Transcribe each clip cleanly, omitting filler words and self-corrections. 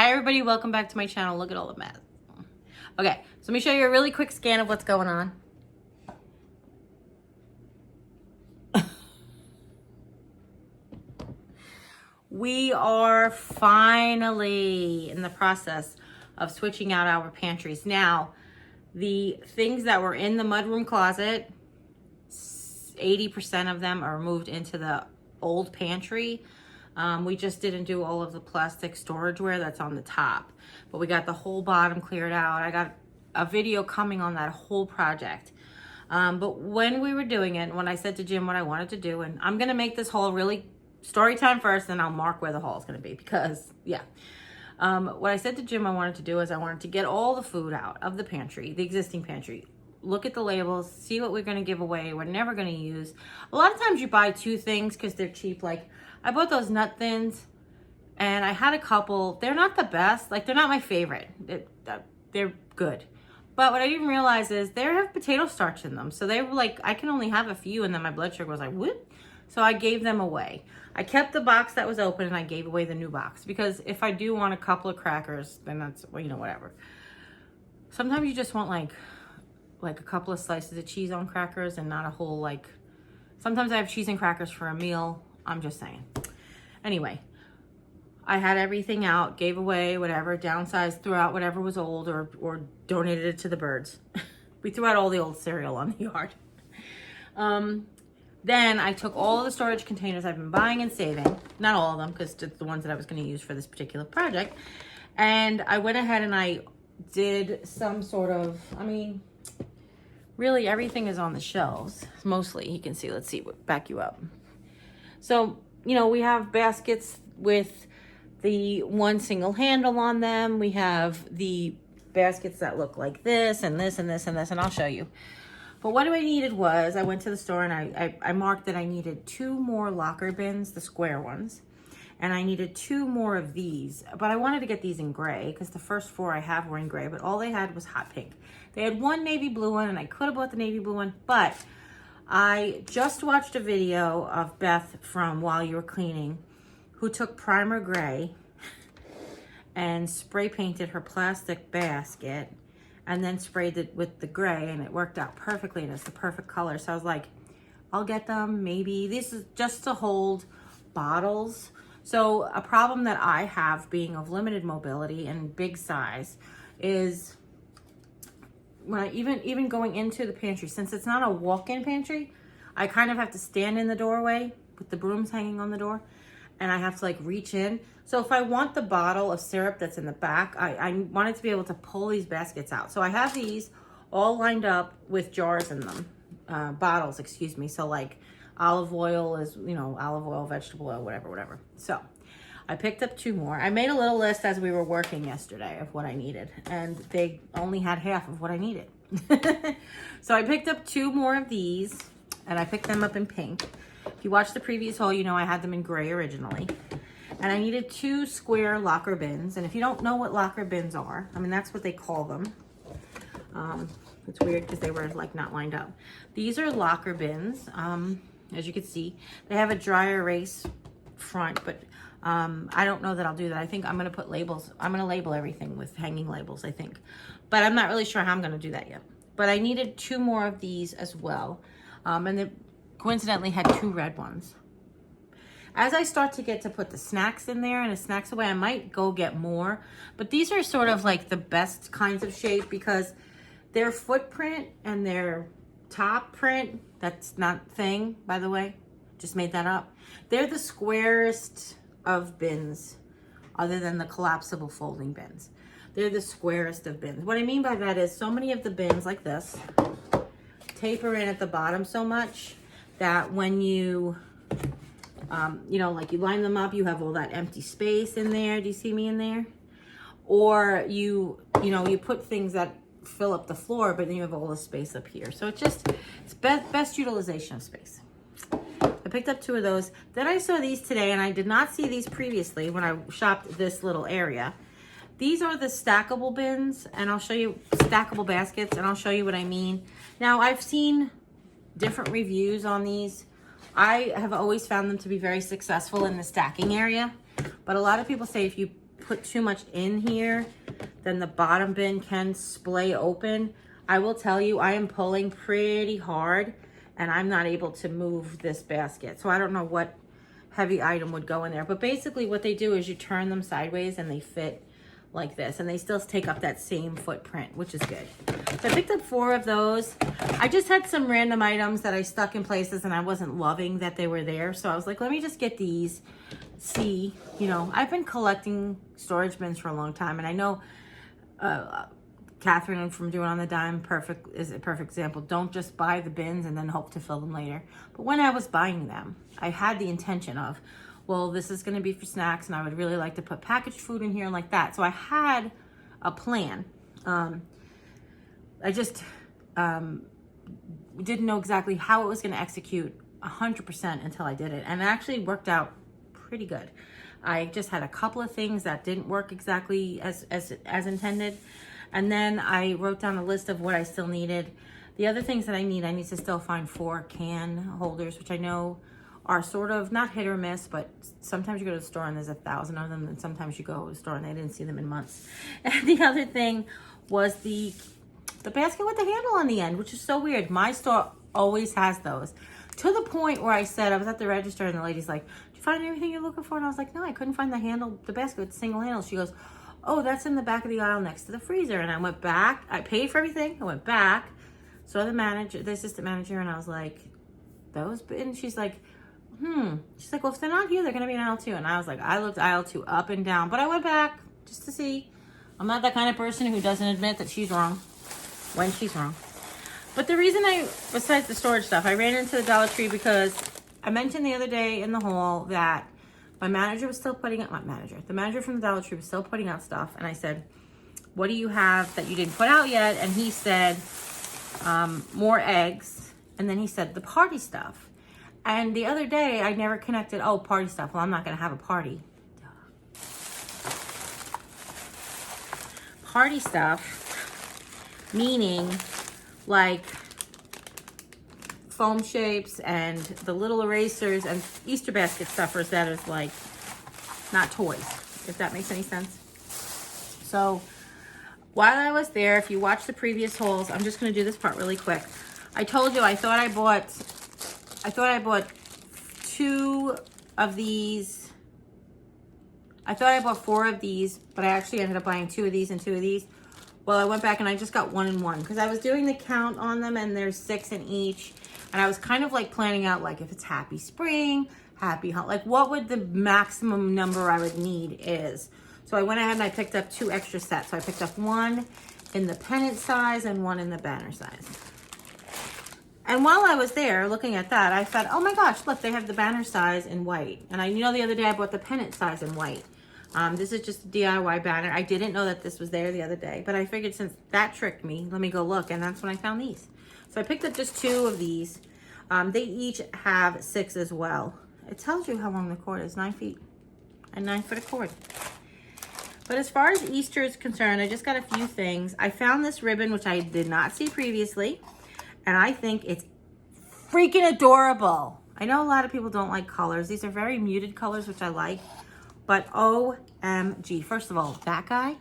Hi everybody, welcome back to my channel. Look at all the mess. Okay, so let me show you a really quick scan of what's going on. We are finally in the process of switching out our pantries. Now, the things that were in the mudroom closet, 80% of them are moved into the old pantry. We just didn't do all of the plastic storageware that's on the top, but we got the whole bottom cleared out. I got a video coming on that whole project. But when we were doing it, when I said to Jim what I wanted to do, and I'm gonna make this haul really story time first, then I'll mark where the haul is gonna be because yeah. What I said to Jim I wanted to do is I wanted to get all the food out of the pantry, the existing pantry. Look at the labels, see what we're gonna give away, we're never gonna use. A lot of times you buy two things because they're cheap. Like I bought those nut thins and I had a couple. They're not the best, like they're not my favorite. They're good. But what I didn't realize is they have potato starch in them. So they were like, I can only have a few, and then my blood sugar was like, whoop. So I gave them away. I kept the box that was open and I gave away the new box because if I do want a couple of crackers, then that's, well, you know, whatever. Sometimes you just want like a couple of slices of cheese on crackers and not a whole, like, sometimes I have cheese and crackers for a meal. I'm just saying. Anyway, I had everything out, gave away whatever, downsized, threw out whatever was old or donated it to the birds. We threw out all the old cereal on the yard. Then I took all of the storage containers I've been buying and saving, not all of them because it's the ones that I was going to use for this particular project. And I went ahead and I did some sort of, I mean, really everything is on the shelves. Mostly, you can see, let's see, back you up. So, you know, we have baskets with the one single handle on them. We have the baskets that look like this and this and this and this, and I'll show you. But what I needed was, I went to the store and I marked that I needed 2 more locker bins, the square ones. And I needed 2 more of these. But I wanted to get these in gray because the first 4 I have were in gray, but all they had was hot pink. They had one navy blue one and I could have bought the navy blue one, but I just watched a video of Beth from While You Were Cleaning who took primer gray and spray painted her plastic basket and then sprayed it with the gray, and it worked out perfectly and it's the perfect color. So I was like, I'll get them, maybe. This is just to hold bottles. So a problem that I have being of limited mobility and big size is when I even going into the pantry, since it's not a walk-in pantry, I kind of have to stand in the doorway with the brooms hanging on the door and I have to like reach in. So if I want the bottle of syrup that's in the back, I wanted to be able to pull these baskets out. So I have these all lined up with jars in them, bottles, excuse me. So like olive oil is, you know, olive oil, vegetable oil, whatever. So I picked up 2 more. I made a little list as we were working yesterday of what I needed, and they only had half of what I needed. So I picked up 2 more of these, and I picked them up in pink. If you watched the previous haul, you know I had them in gray originally. And I needed 2 square locker bins. And if you don't know what locker bins are, I mean, that's what they call them. It's weird because they were like not lined up. These are locker bins. As you can see, they have a dry erase front, but I don't know that I'll do that. I think I'm going to put labels. I'm going to label everything with hanging labels, I think. But I'm not really sure how I'm going to do that yet. But I needed 2 more of these as well. And they coincidentally had 2 red ones. As I start to get to put the snacks in there and the snacks away, I might go get more. But these are sort of like the best kinds of shape because their footprint and their top print, that's not thing, by the way, just made that up. They're the squarest of bins other than the collapsible folding bins. They're the squarest of bins. What I mean by that is so many of the bins like this taper in at the bottom so much that when you, you know, like you line them up, you have all that empty space in there. Do you see me in there? Or you know, you put things that fill up the floor, but then you have all the space up here. So it's best utilization of space. I picked up 2 of those. Then I saw these today, and I did not see these previously when I shopped this little area. These are the stackable bins, and I'll show you stackable baskets, and I'll show you what I mean. Now, I've seen different reviews on these. I have always found them to be very successful in the stacking area, but a lot of people say if you put too much in here, then the bottom bin can splay open. I will tell you, I am pulling pretty hard and I'm not able to move this basket. So I don't know what heavy item would go in there. But basically what they do is you turn them sideways and they fit like this. And they still take up that same footprint, which is good. So I picked up 4 of those. I just had some random items that I stuck in places and I wasn't loving that they were there. So I was like, let me just get these. See, you know, I've been collecting storage bins for a long time. And I know Catherine from Doing on the Dime is a perfect example. Don't just buy the bins and then hope to fill them later. But when I was buying them, I had the intention of, well, this is going to be for snacks and I would really like to put packaged food in here and like that. So I had a plan. I just didn't know exactly how it was going to execute 100% until I did it. And it actually worked out pretty good. I just had a couple of things that didn't work exactly as intended. And then I wrote down a list of what I still needed. The other things that I need to still find 4 can holders, which I know are sort of not hit or miss, but sometimes you go to the store and there's 1,000 of them, and sometimes you go to the store and they didn't see them in months. And the other thing was the basket with the handle on the end, which is so weird. My store always has those. To the point where I said, I was at the register and the lady's like, did you find everything you're looking for? And I was like, no, I couldn't find the handle, the basket with the single handle. She goes, oh, that's in the back of the aisle next to the freezer. And I went back, I paid for everything. I went back, saw the assistant manager, and I was like, those, and she's like, she's like, well, if they're not here, they're going to be in aisle 2. And I was like, I looked aisle 2 up and down, but I went back just to see. I'm not that kind of person who doesn't admit that she's wrong when she's wrong. But the reason besides the storage stuff, I ran into the Dollar Tree because I mentioned the other day in the hall that my manager was still putting out, the manager from the Dollar Tree was still putting out stuff. And I said, what do you have that you didn't put out yet? And he said, more eggs. And then he said, the party stuff. And the other day, I never connected, oh, party stuff. Well, I'm not going to have a party. Party stuff, meaning like foam shapes and the little erasers and Easter basket stuffers that is like not toys, if that makes any sense. So while I was there, if you watch the previous hauls, I'm just going to do this part really quick. I told you I thought I bought 2 of these. I thought I bought 4 of these, but I actually ended up buying 2 of these and 2 of these. Well, I went back and I just got 1 and 1 because I was doing the count on them and there's 6 in each. And I was kind of like planning out like if it's happy spring, happy, like what would the maximum number I would need is. So I went ahead and I picked up 2 extra sets. So I picked up 1 in the pennant size and 1 in the banner size. And while I was there looking at that, I thought, oh my gosh, look, they have the banner size in white. And the other day I bought the pennant size in white. This is just a DIY banner. I didn't know that this was there the other day, but I figured since that tricked me, let me go look. And that's when I found these. So I picked up just 2 of these. They each have 6 as well. It tells you how long the cord is, 9 feet and 9 foot of cord. But as far as Easter is concerned, I just got a few things. I found this ribbon, which I did not see previously. And I think it's freaking adorable. I know a lot of people don't like colors. These are very muted colors, which I like. But OMG. First of all, that guy.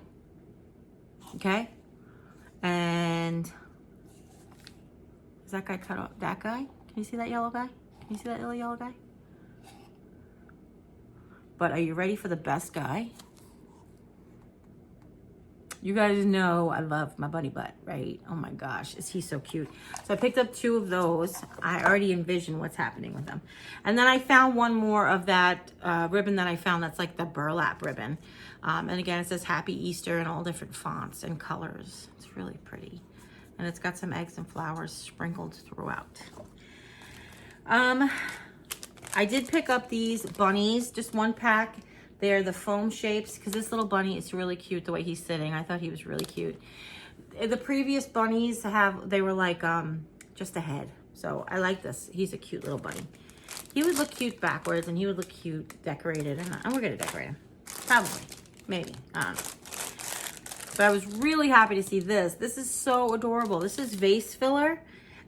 Okay. And is that guy cut off? That guy? Can you see that yellow guy? Can you see that little yellow guy? But are you ready for the best guy? You guys know I love my bunny butt, right? Oh my gosh, is he so cute. So I picked up 2 of those. I already envision what's happening with them. And then I found 1 more of that ribbon that I found that's like the burlap ribbon. And again, it says Happy Easter in all different fonts and colors. It's really pretty. And it's got some eggs and flowers sprinkled throughout. I did pick up these bunnies, just 1 pack. They're the foam shapes because this little bunny is really cute the way he's sitting. I thought he was really cute. The previous bunnies they were like just a head. So I like this. He's a cute little bunny. He would look cute backwards and he would look cute decorated. And we're going to decorate him. Probably. Maybe. I don't know. But I was really happy to see this. This is so adorable. This is Vase Filler.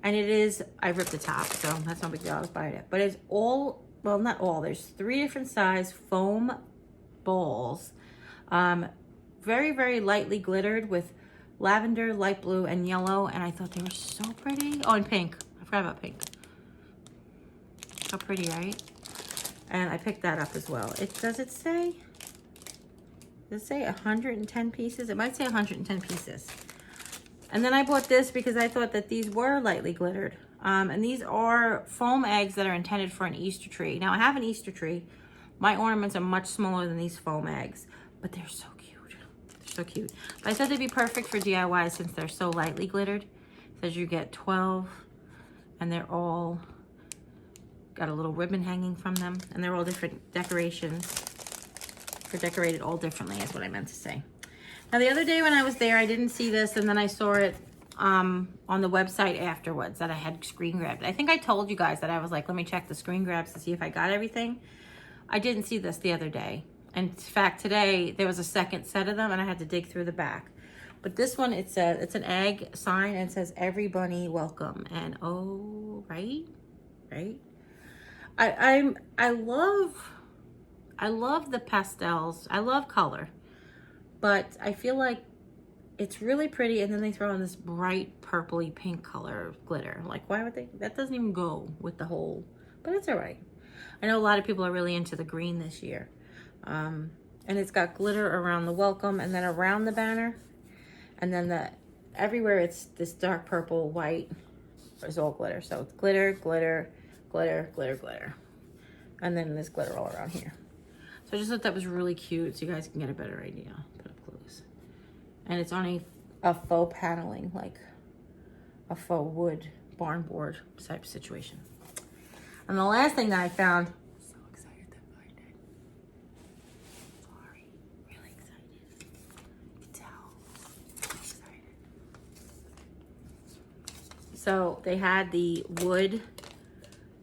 And it is, I ripped the top, so that's no big deal. I was buying it. But it's all, well, not all. There's 3 different size foam bowls Very, very lightly glittered with lavender, light blue, and yellow. And I thought they were so pretty. Oh, and pink. I forgot about pink. How pretty, right? And I picked that up as well. Does it say 110 pieces? It might say 110 pieces. And then I bought this because I thought that these were lightly glittered. And these are foam eggs that are intended for an Easter tree. Now, I have an Easter tree. My ornaments are much smaller than these foam eggs, but they're so cute. They're so cute. But I thought they'd be perfect for DIY since they're so lightly glittered. It says you get 12, and they're all got a little ribbon hanging from them, and they're all different decorations. They're decorated all differently, is what I meant to say. Now, the other day when I was there, I didn't see this, and then I saw it on the website afterwards that I had screen grabbed. I think I told you guys that I was like, let me check the screen grabs to see if I got everything. I didn't see this the other day. And in fact, today there was a second set of them, and I had to dig through the back. But this one, it's an egg sign, and it says every bunny welcome. And oh, right? I love the pastels. I love color, but I feel like it's really pretty, and then they throw in this bright purpley pink color glitter. Like, why would they? That doesn't even go with the whole, but it's all right. I know a lot of people are really into the green this year. And it's got glitter around the welcome and then around the banner. And then everywhere it's this dark purple, white, is all glitter. So it's glitter, glitter, glitter, glitter, glitter. And then there's glitter all around here. So I just thought that was really cute so you guys can get a better idea. Put up close. And it's on a faux paneling, like a faux wood barn board type situation. And the last thing that I found, so excited to find it. Sorry, really excited. You can tell. So excited. So they had the wood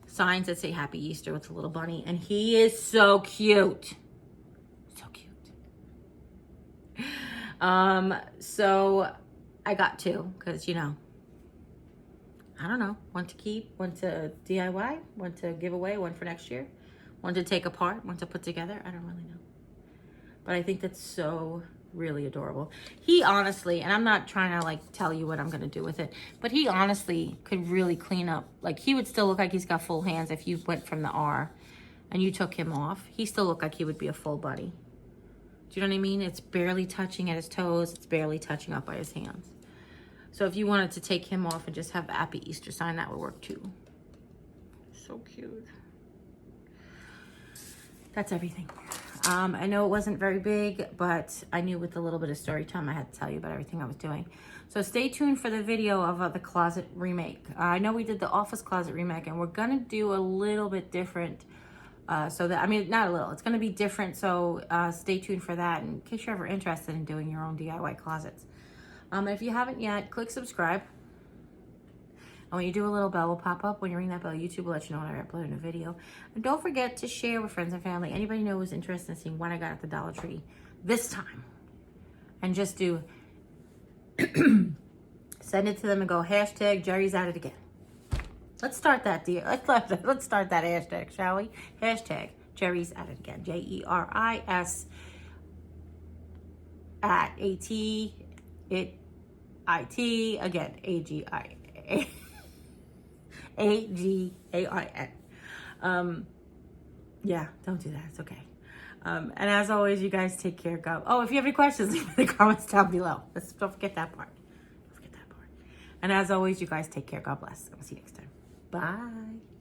signs that say Happy Easter with a little bunny, and he is so cute. So cute. So I got two because, you know, I don't know, one to keep, one to DIY, one to give away, one for next year, one to take apart, one to put together. I don't really know. But I think that's so really adorable. He honestly, and I'm not trying to like tell you what I'm going to do with it, but he honestly could really clean up. Like, he would still look like he's got full hands if you went from the R and you took him off. He still looked like he would be a full bunny. Do you know what I mean? It's barely touching at his toes. It's barely touching up by his hands. So if you wanted to take him off and just have Happy Easter sign, that would work too. So cute. That's everything. I know it wasn't very big, but I knew with a little bit of story time, I had to tell you about everything I was doing. So stay tuned for the video of the closet remake. I know we did the office closet remake, and we're gonna do a little bit different. So that, I mean, not a little, it's gonna be different. So stay tuned for that in case you're ever interested in doing your own DIY closets. If you haven't yet, click subscribe. And when you do, a little bell will pop up. When you ring that bell, YouTube will let you know when I upload a video. And don't forget to share with friends and family. Anybody know who's interested in seeing what I got at the Dollar Tree this time. And just do, send it to them and go, hashtag Jerry's at it again. Let's start that, dear. Let's start that hashtag, shall we? Hashtag Jerry's at it again. JERIS at AT again, AGAIN. Yeah, don't do that. It's okay. And as always, you guys take care. God. Oh, if you have any questions, leave in the comments down below. Don't forget that part. Don't forget that part. And as always, you guys take care. God bless. I'll see you next time. Bye.